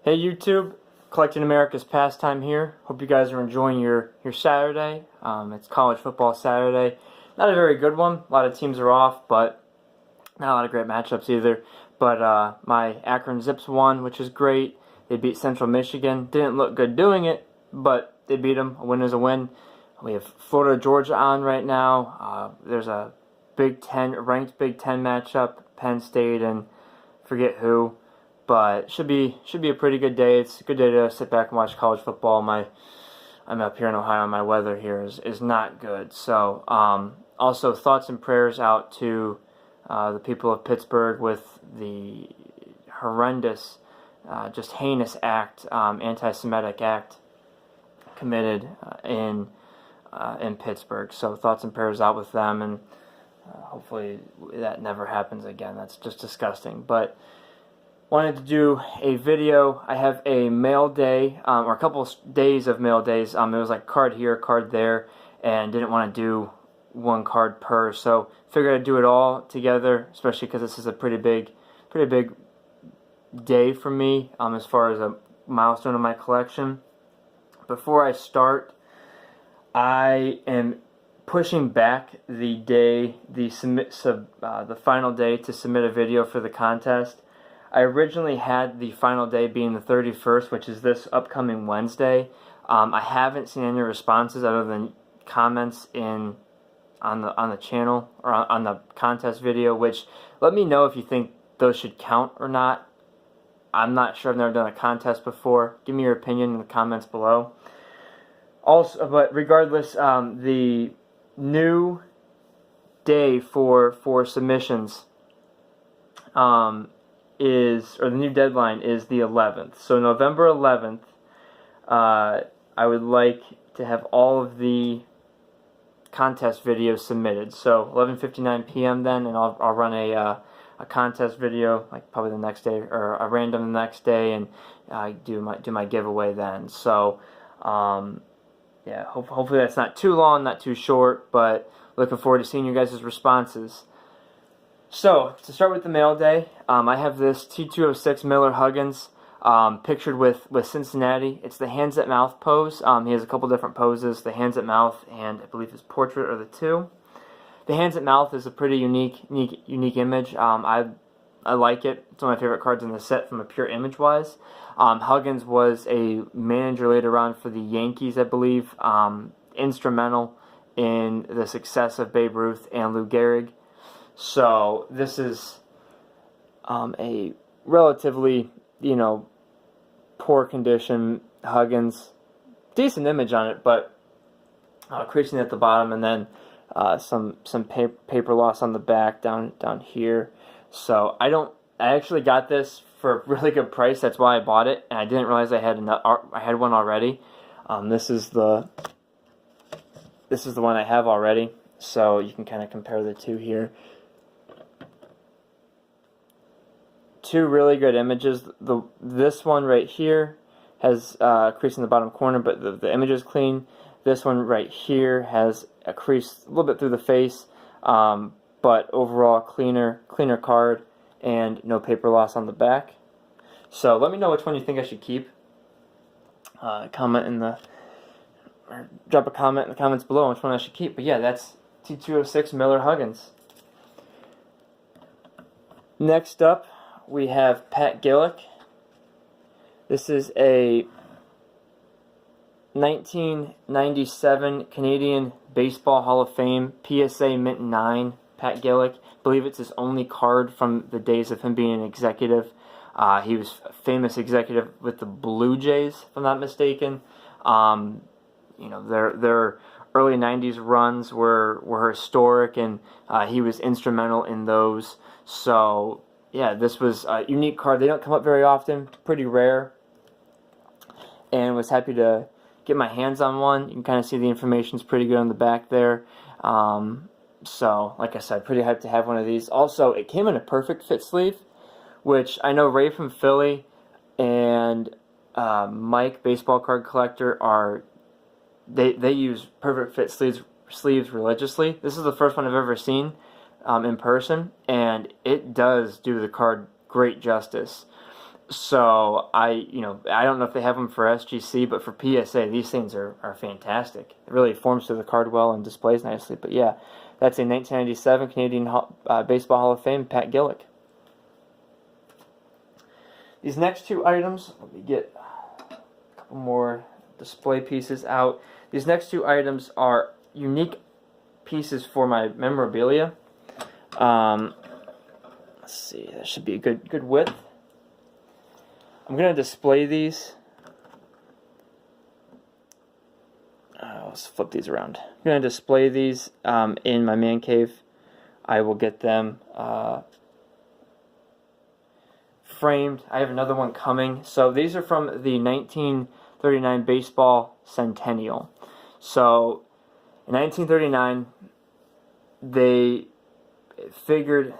Hey YouTube, Collecting America's Pastime here. Hope you guys are enjoying your Saturday. It's college football Saturday. Not a very good one. A lot of teams are off, but not a lot of great matchups either. But my Akron Zips won, which is great. They beat Central Michigan. Didn't look good doing it, but they beat them. A win is a win. We have Florida Georgia on right now. There's a ranked Big Ten matchup, Penn State and forget who. But should be a pretty good day. It's a good day to sit back and watch college football. I'm up here in Ohio. My weather here is not good. So also thoughts and prayers out to the people of Pittsburgh with the horrendous, just heinous act, anti-Semitic act committed in Pittsburgh. So thoughts and prayers out with them, and hopefully that never happens again. That's just disgusting. But wanted to do a video. I have a mail day, or a couple days of mail days. It was like card here, card there, and didn't want to do one card per. So figured I'd do it all together, especially because this is a pretty big day for me as far as a milestone in my collection. Before I start, I am pushing back the final day to submit a video for the contest. I originally had the final day being the 31st, which is this upcoming Wednesday. I haven't seen any responses other than comments on the channel or on the contest video, which let me know if you think those should count or not. I'm not sure. I've never done a contest before. Give me your opinion in the comments below. Also, but regardless, the new day for submissions the new deadline is the 11th. So November 11th, I would like to have all of the contest videos submitted. So 11:59 p.m. then, and I'll run a contest video like probably the next day, or a random the next day, and do my giveaway then. So yeah, hopefully that's not too long, not too short, but looking forward to seeing you guys' responses. So, to start with the mail day, I have this T206 Miller Huggins pictured with Cincinnati. It's the hands at mouth pose. He has a couple different poses, the hands at mouth and I believe his portrait are the two. The hands at mouth is a pretty unique image. I like it. It's one of my favorite cards in the set from a pure image-wise. Huggins was a manager later on for the Yankees, I believe, instrumental in the success of Babe Ruth and Lou Gehrig. So this is a relatively, poor condition Huggins. Decent image on it, but creasing at the bottom, and then some paper loss on the back down here. So I actually got this for a really good price. That's why I bought it, and I didn't realize I had one already. This is the one I have already. So you can kind of compare the two here. Two really good images. This one right here has a crease in the bottom corner, but the image is clean. This one right here has a crease a little bit through the face, but overall cleaner card and no paper loss on the back. So let me know which one you think I should keep. Drop a comment in the comments below on which one I should keep. But yeah, that's T206 Miller Huggins. Next up, we have Pat Gillick. This is a 1997 Canadian Baseball Hall of Fame PSA Mint 9 Pat Gillick. I believe it's his only card from the days of him being an executive. He was a famous executive with the Blue Jays, if I'm not mistaken. Their early 90s runs were historic, and he was instrumental in those. So yeah, this was a unique card. They don't come up very often, pretty rare, and was happy to get my hands on one. You can kind of see the information's pretty good on the back there. So, like I said, pretty hyped to have one of these. Also, it came in a perfect fit sleeve, which I know Ray from Philly and Mike, Baseball Card Collector, they use perfect fit sleeves religiously. This is the first one I've ever seen in person, and it does do the card great justice. So I don't know if they have them for SGC, but for PSA, these things are fantastic. It really forms to the card well and displays nicely. But yeah, that's a 1997 Canadian Baseball Hall of Fame, Pat Gillick. These next two items, let me get a couple more display pieces out. These next two items are unique pieces for my memorabilia. Let's see, that should be a good width. I'm going to display these. Let's flip these around. I'm going to display these in my man cave. I will get them framed. I have another one coming. So these are from the 1939 Baseball Centennial. So in 1939, they figured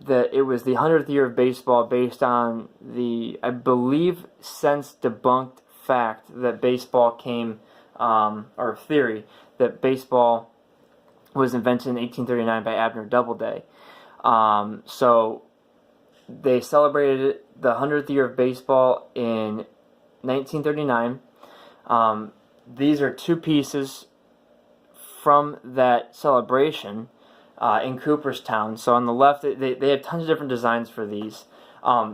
that it was the 100th year of baseball based on the, I believe, since debunked fact that baseball came, or theory, that baseball was invented in 1839 by Abner Doubleday. So they celebrated the 100th year of baseball in 1939. These are two pieces from that celebration in Cooperstown. So on the left, they have tons of different designs for these.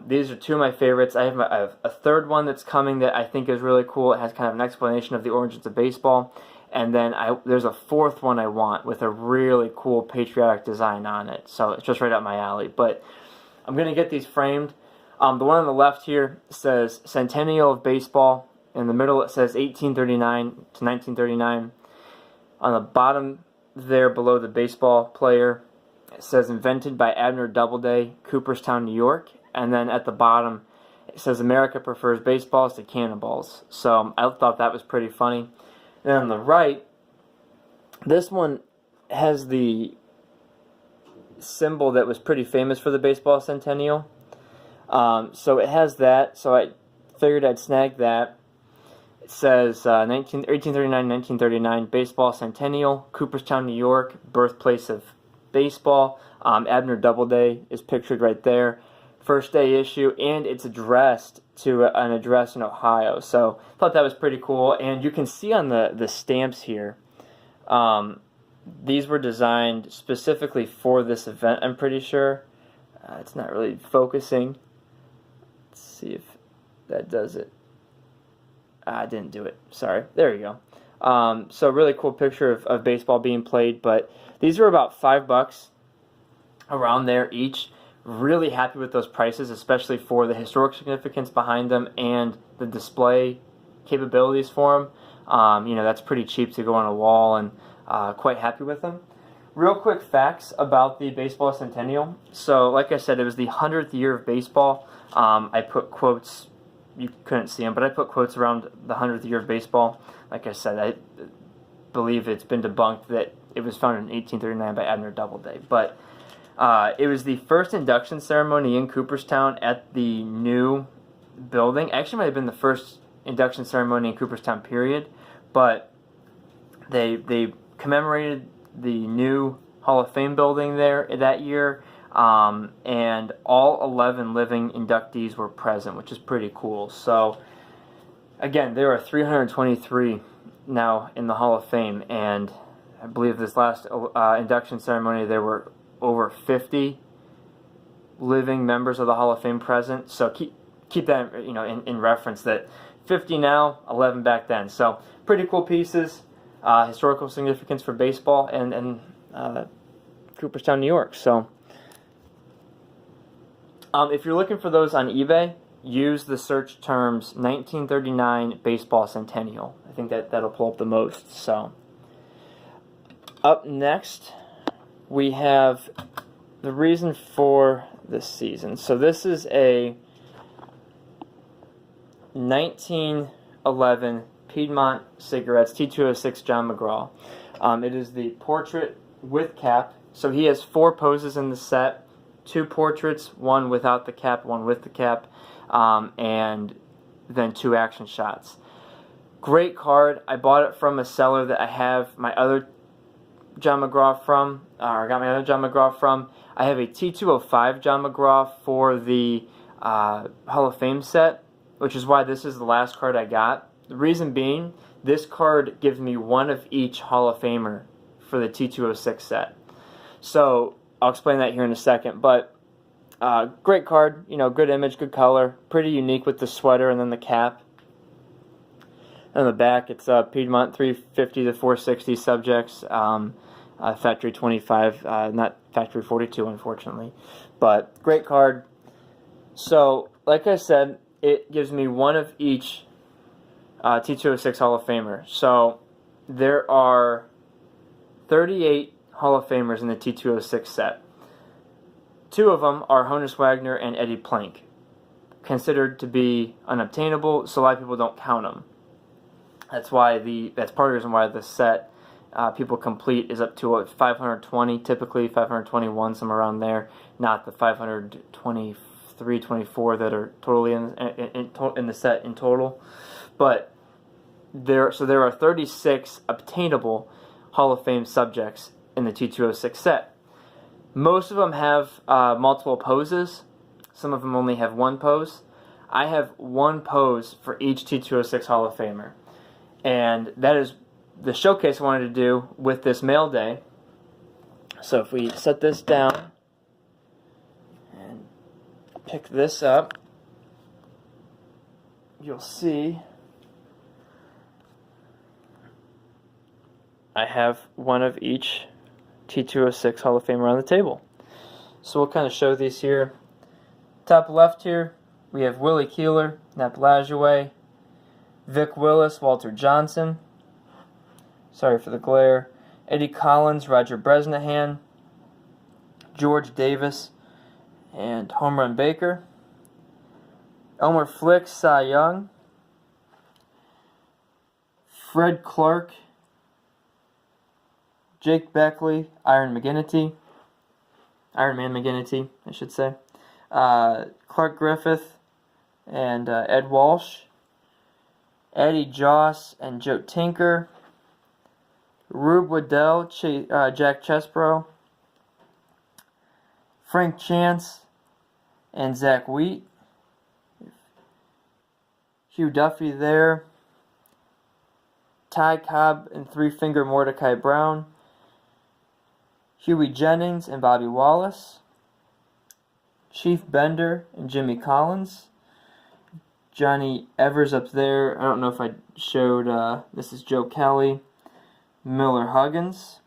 These are two of my favorites. I have a third one that's coming that I think is really cool. It has kind of an explanation of the origins of baseball. And then there's a fourth one I want with a really cool patriotic design on it. So it's just right up my alley. But I'm going to get these framed. The one on the left here says Centennial of Baseball. In the middle it says 1839 to 1939. On the bottom there below the baseball player, it says invented by Abner Doubleday, Cooperstown, New York. And then at the bottom it says America prefers baseballs to cannonballs. So I thought that was pretty funny. And on the right, this one has the symbol that was pretty famous for the baseball centennial. So it has that, so I figured I'd snag that. It says 1839-1939 Baseball Centennial, Cooperstown, New York, birthplace of baseball. Abner Doubleday is pictured right there. First day issue, and it's addressed to an address in Ohio. So I thought that was pretty cool. And you can see on the stamps here, these were designed specifically for this event, I'm pretty sure. It's not really focusing. Let's see if that does it. I didn't do it. Sorry. There you go. So really cool picture of baseball being played. But these are about $5 around there each. Really happy with those prices, especially for the historic significance behind them and the display capabilities for them. That's pretty cheap to go on a wall, and quite happy with them. Real quick facts about the Baseball Centennial. So, like I said, it was the 100th year of baseball. I put quotes, you couldn't see them, but I put quotes around the 100th year of baseball. Like I said, I believe it's been debunked that it was founded in 1839 by Abner Doubleday. But it was the first induction ceremony in Cooperstown at the new building. Actually, might have been the first induction ceremony in Cooperstown, period. But they commemorated the new Hall of Fame building there that year, and all 11 living inductees were present, which is pretty cool. So, again, there are 323 now in the Hall of Fame, and I believe this last induction ceremony there were over 50 living members of the Hall of Fame present. So keep that in reference that 50 now, 11 back then. So pretty cool pieces, historical significance for baseball and Cooperstown, New York. So if you're looking for those on eBay, use the search terms 1939 Baseball Centennial. I think that'll pull up the most. So up next, we have the reason for this season. So this is a 1911 Piedmont Cigarettes T206 John McGraw. It is the portrait with cap. So he has 4 poses in the set. 2 portraits, one without the cap, one with the cap, and then 2 action shots. Great card. I bought it from a seller that I have my other John McGraw from, or got my other John McGraw from. I have a T205 John McGraw for the Hall of Fame set, which is why this is the last card I got. The reason being, this card gives me one of each Hall of Famer for the T206 set. So I'll explain that here in a second, but great card, you know, good image, good color, pretty unique with the sweater and then the cap. On the back, it's Piedmont 350 to 460 subjects, factory 25, not factory 42, unfortunately. But great card. So, like I said, it gives me one of each T206 Hall of Famer. So, there are 38 Hall of Famers in the T206 set. 2 of them are Honus Wagner and Eddie Plank, considered to be unobtainable, so a lot of people don't count them. That's part of the reason why the set people complete is up to 520, typically 521, somewhere around there, not the 523, 24 that are totally in the set in total. But there are 36 obtainable Hall of Fame subjects in the T206 set. Most of them have multiple poses. Some of them only have one pose. I have one pose for each T206 Hall of Famer. And that is the showcase I wanted to do with this mail day. So if we set this down and pick this up, you'll see I have one of each T206 Hall of Famer on the table. So we'll kind of show these here. Top left here, we have Willie Keeler, Nap Lajoie, Vic Willis, Walter Johnson, sorry for the glare, Eddie Collins, Roger Bresnahan, George Davis, and Home Run Baker, Elmer Flick, Cy Young, Fred Clark, Jake Beckley, Iron Man McGinnity, I should say, Clark Griffith, and Ed Walsh, Eddie Joss and Joe Tinker, Rube Waddell, Jack Chesbro, Frank Chance and Zach Wheat, Hugh Duffy there, Ty Cobb and Three Finger Mordecai Brown, Huey Jennings and Bobby Wallace, Chief Bender and Jimmy Collins, Johnny Evers up there. I don't know if I showed, this is Joe Kelly, Miller Huggins,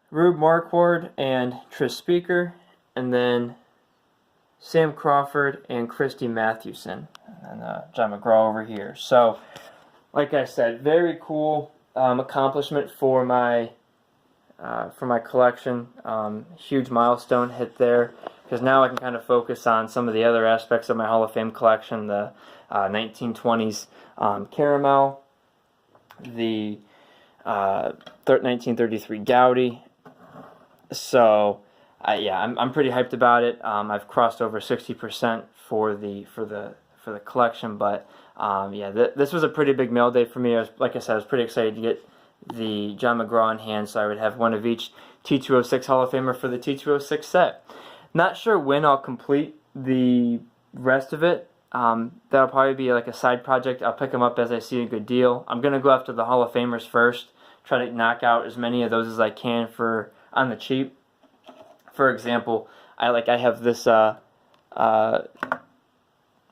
Rube Marquardt and Tris Speaker, and then Sam Crawford and Christy Mathewson, and John McGraw over here. So, like I said, very cool accomplishment for my collection. Huge milestone hit there, because now I can kind of focus on some of the other aspects of my Hall of Fame collection, the 1920s Caramel, the 1933 Gowdy. So, yeah, I'm pretty hyped about it. I've crossed over 60% for the collection, but yeah, this was a pretty big mail day for me. Like I said, I was pretty excited to get the John McGraw in hand, so I would have one of each T206 Hall of Famer for the T206 set. Not sure when I'll complete the rest of it. That'll probably be like a side project. I'll pick them up as I see a good deal. I'm going to go after the Hall of Famers first, try to knock out as many of those as I can on the cheap. For example, I have this Rube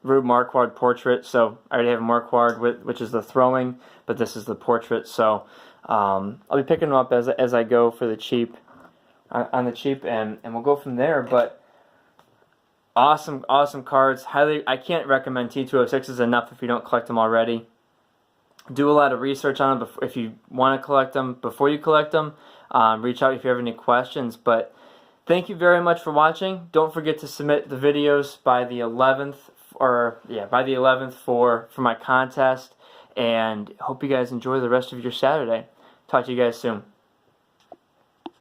Marquardt portrait, so I already have Marquardt, which is the throwing, but this is the portrait. So I'll be picking them up as I go for the cheap, on the cheap, and we'll go from there. But awesome cards. I can't recommend T206s enough if you don't collect them already. Do a lot of research on them if you want to collect them. Before you collect them, reach out if you have any questions. But thank you very much for watching. Don't forget to submit the videos by the 11th, for my contest. And hope you guys enjoy the rest of your Saturday. Talk to you guys soon.